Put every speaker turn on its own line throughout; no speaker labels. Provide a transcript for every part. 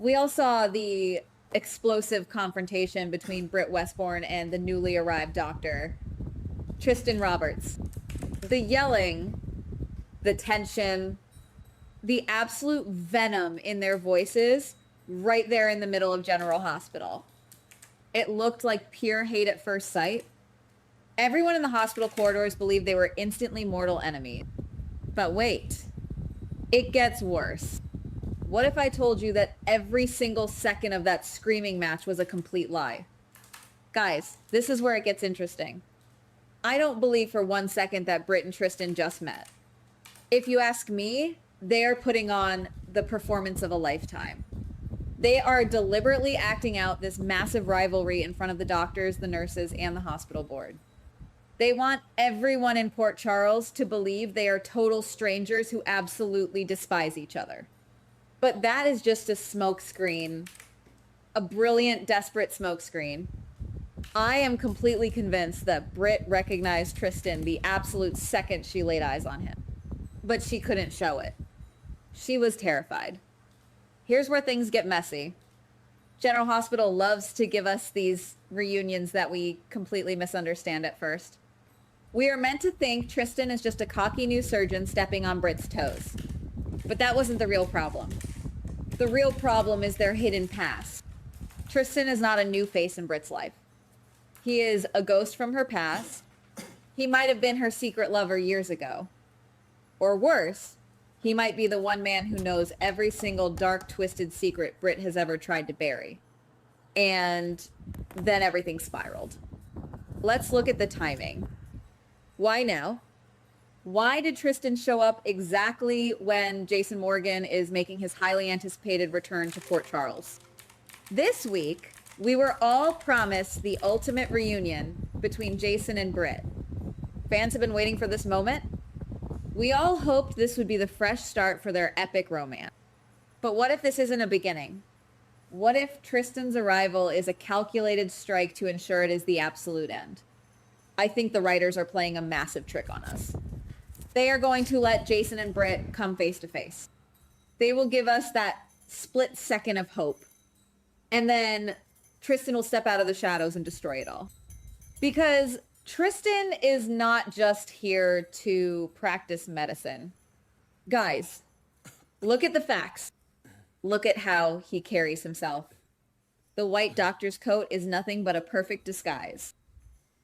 We all saw the explosive confrontation between Britt Westbourne and the newly arrived doctor, Tristan Roberts. The yelling, the tension, the absolute venom in their voices right there in the middle of General Hospital. It looked like pure hate at first sight. Everyone in the hospital corridors believed they were instantly mortal enemies. But wait, it gets worse. What if I told you that every single second of that screaming match was a complete lie? Guys, this is where it gets interesting. I don't believe for 1 second that Britt and Tristan just met. If you ask me, they are putting on the performance of a lifetime. They are deliberately acting out this massive rivalry in front of the doctors, the nurses, and the hospital board. They want everyone in Port Charles to believe they are total strangers who absolutely despise each other. But that is just a smokescreen, a brilliant, desperate smokescreen. I am completely convinced that Britt recognized Tristan the absolute second she laid eyes on him. But she couldn't show it. She was terrified. Here's where things get messy. General Hospital loves to give us these reunions that we completely misunderstand at first. We are meant to think Tristan is just a cocky new surgeon stepping on Britt's toes. But that wasn't the real problem. The real problem is their hidden past. Tristan is not a new face in Britt's life. He is a ghost from her past. He might have been her secret lover years ago. Or worse, he might be the one man who knows every single dark, twisted secret Britt has ever tried to bury. And then everything spiraled. Let's look at the timing. Why now? Why did Tristan show up exactly when Jason Morgan is making his highly anticipated return to Port Charles? This week, we were all promised the ultimate reunion between Jason and Britt. Fans have been waiting for this moment. We all hoped this would be the fresh start for their epic romance. But what if this isn't a beginning? What if Tristan's arrival is a calculated strike to ensure it is the absolute end? I think the writers are playing a massive trick on us. They are going to let Jason and Britt come face to face. They will give us that split second of hope. And then Tristan will step out of the shadows and destroy it all. Because Tristan is not just here to practice medicine. Guys, look at the facts. Look at how he carries himself. The white doctor's coat is nothing but a perfect disguise.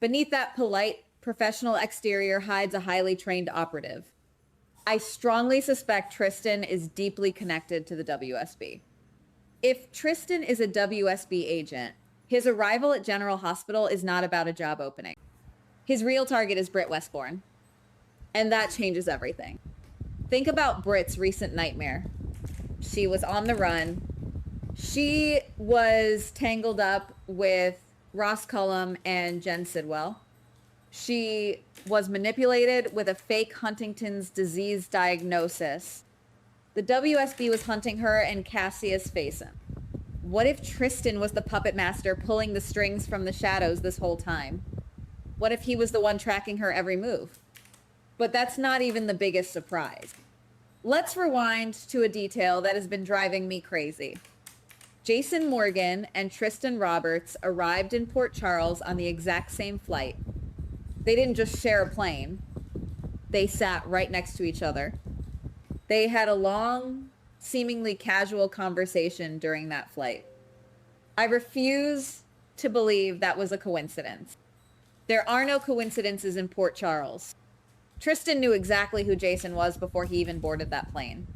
Beneath that polite, professional exterior hides a highly trained operative. I strongly suspect Tristan is deeply connected to the WSB. If Tristan is a WSB agent, his arrival at General Hospital is not about a job opening. His real target is Britt Westbourne. And that changes everything. Think about Britt's recent nightmare. She was on the run. She was tangled up with Ross Cullum and Jen Sidwell. She was manipulated with a fake Huntington's disease diagnosis. The WSB was hunting her and Cassius Faison. What if Tristan was the puppet master pulling the strings from the shadows this whole time? What if he was the one tracking her every move? But that's not even the biggest surprise. Let's rewind to a detail that has been driving me crazy. Jason Morgan and Tristan Roberts arrived in Port Charles on the exact same flight. They didn't just share a plane. They sat right next to each other. They had a long, seemingly casual conversation during that flight. I refuse to believe that was a coincidence. There are no coincidences in Port Charles. Tristan knew exactly who Jason was before he even boarded that plane.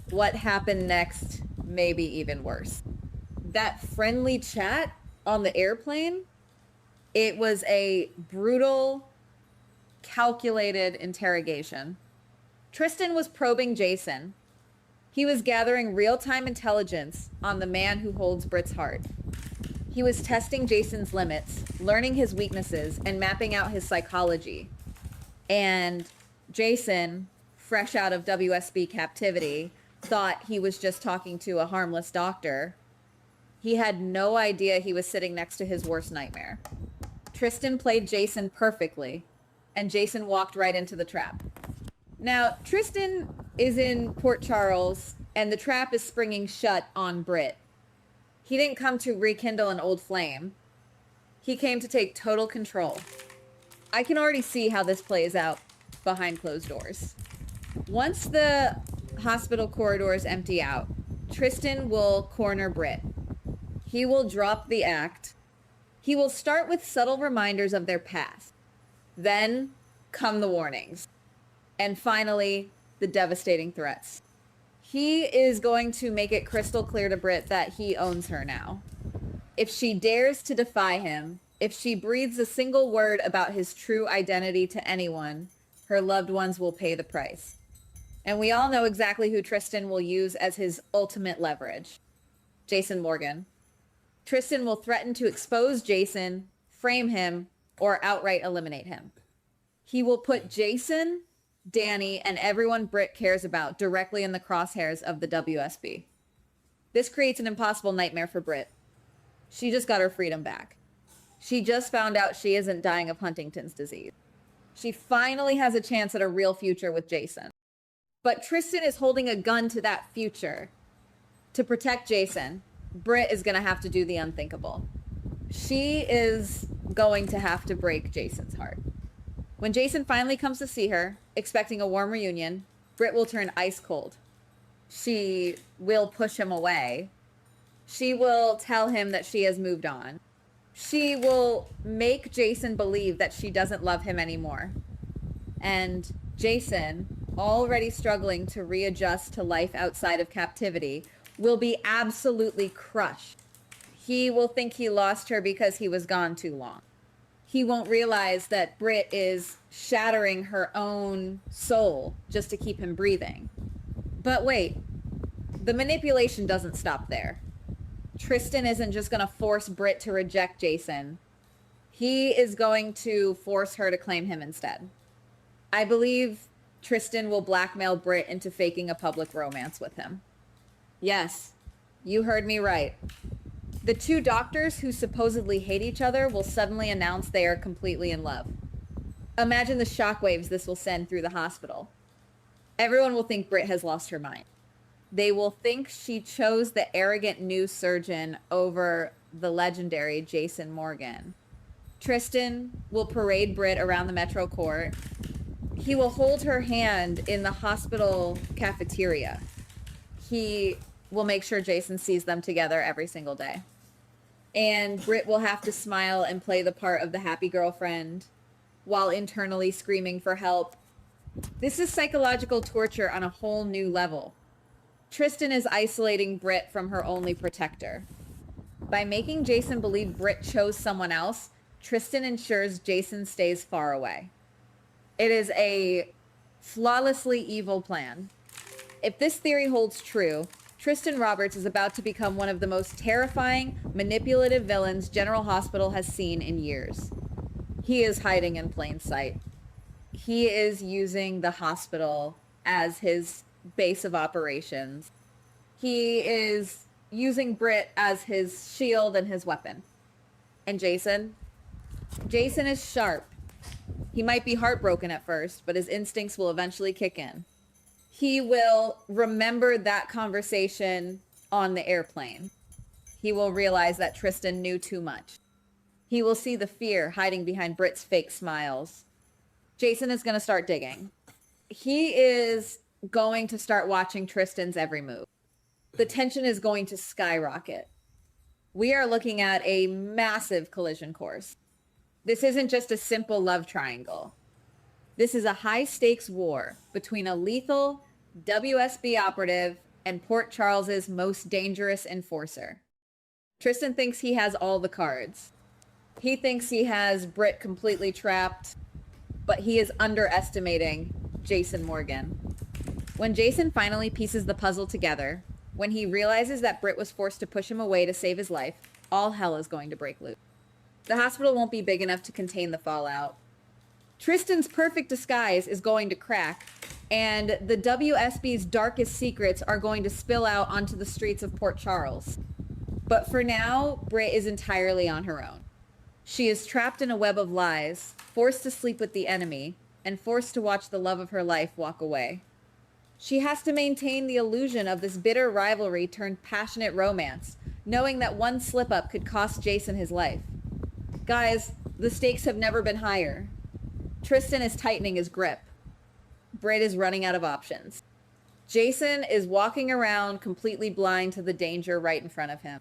What happened next may be even worse. That friendly chat on the airplane, it was a brutal, calculated interrogation. Tristan was probing Jason. He was gathering real-time intelligence on the man who holds Britt's heart. He was testing Jason's limits, learning his weaknesses, and mapping out his psychology. And Jason, fresh out of WSB captivity, thought he was just talking to a harmless doctor. He had no idea he was sitting next to his worst nightmare. Tristan played Jason perfectly, and Jason walked right into the trap. Now, Tristan is in Port Charles, and the trap is springing shut on Britt. He didn't come to rekindle an old flame. He came to take total control. I can already see how this plays out behind closed doors. Once the hospital corridors empty out, Tristan will corner Britt. He will drop the act. He will start with subtle reminders of their past. Then come the warnings. And finally, the devastating threats. He is going to make it crystal clear to Britt that he owns her now. If she dares to defy him, if she breathes a single word about his true identity to anyone, her loved ones will pay the price. And we all know exactly who Tristan will use as his ultimate leverage. Jason Morgan. Tristan will threaten to expose Jason, frame him, or outright eliminate him. He will put Jason, Danny, and everyone Britt cares about directly in the crosshairs of the WSB. This creates an impossible nightmare for Britt. She just got her freedom back. She just found out she isn't dying of Huntington's disease. She finally has a chance at a real future with Jason. But Tristan is holding a gun to that future. To protect Jason, Britt is going to have to do the unthinkable. She is going to have to break Jason's heart. When Jason finally comes to see her, expecting a warm reunion, Britt will turn ice cold. She will push him away. She will tell him that she has moved on. She will make Jason believe that she doesn't love him anymore. And Jason, already struggling to readjust to life outside of captivity, will be absolutely crushed. He will think he lost her because he was gone too long. He won't realize that Britt is shattering her own soul just to keep him breathing. But wait, the manipulation doesn't stop there. Tristan isn't just going to force Britt to reject Jason. He is going to force her to claim him instead. I believe Tristan will blackmail Britt into faking a public romance with him. Yes, you heard me right. The two doctors who supposedly hate each other will suddenly announce they are completely in love. Imagine the shockwaves this will send through the hospital. Everyone will think Britt has lost her mind. They will think she chose the arrogant new surgeon over the legendary Jason Morgan. Tristan will parade Britt around the Metro Court. He will hold her hand in the hospital cafeteria. He will make sure Jason sees them together every single day. And Britt will have to smile and play the part of the happy girlfriend while internally screaming for help. This is psychological torture on a whole new level. Tristan is isolating Britt from her only protector. By making Jason believe Britt chose someone else, Tristan ensures Jason stays far away. It is a flawlessly evil plan. If this theory holds true, Tristan Roberts is about to become one of the most terrifying, manipulative villains General Hospital has seen in years. He is hiding in plain sight. He is using the hospital as his base of operations. He is using Britt as his shield and his weapon. And Jason is sharp. He might be heartbroken at first, but his instincts will eventually kick in. He will remember that conversation on the airplane. He will realize that Tristan knew too much. He will see the fear hiding behind Britt's fake smiles. Jason is going to start digging. He is going to start watching Tristan's every move. The tension is going to skyrocket. We are looking at a massive collision course. This isn't just a simple love triangle. This is a high-stakes war between a lethal WSB operative and Port Charles's most dangerous enforcer. Tristan thinks he has all the cards. He thinks he has Britt completely trapped, but he is underestimating Jason Morgan. When Jason finally pieces the puzzle together, when he realizes that Britt was forced to push him away to save his life, all hell is going to break loose. The hospital won't be big enough to contain the fallout. Tristan's perfect disguise is going to crack, and the WSB's darkest secrets are going to spill out onto the streets of Port Charles. But for now, Britt is entirely on her own. She is trapped in a web of lies, forced to sleep with the enemy, and forced to watch the love of her life walk away. She has to maintain the illusion of this bitter rivalry turned passionate romance, knowing that one slip-up could cost Jason his life. Guys, the stakes have never been higher. Tristan is tightening his grip. Britt is running out of options. Jason is walking around completely blind to the danger right in front of him.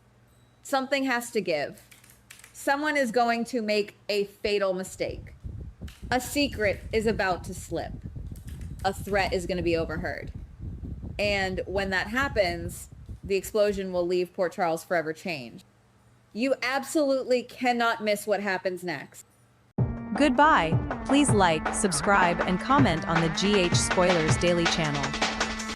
Something has to give. Someone is going to make a fatal mistake. A secret is about to slip. A threat is going to be overheard. And when that happens, the explosion will leave Port Charles forever changed. You absolutely cannot miss what happens next.
Goodbye. Please like, subscribe, and comment on the GH Spoilers Daily channel.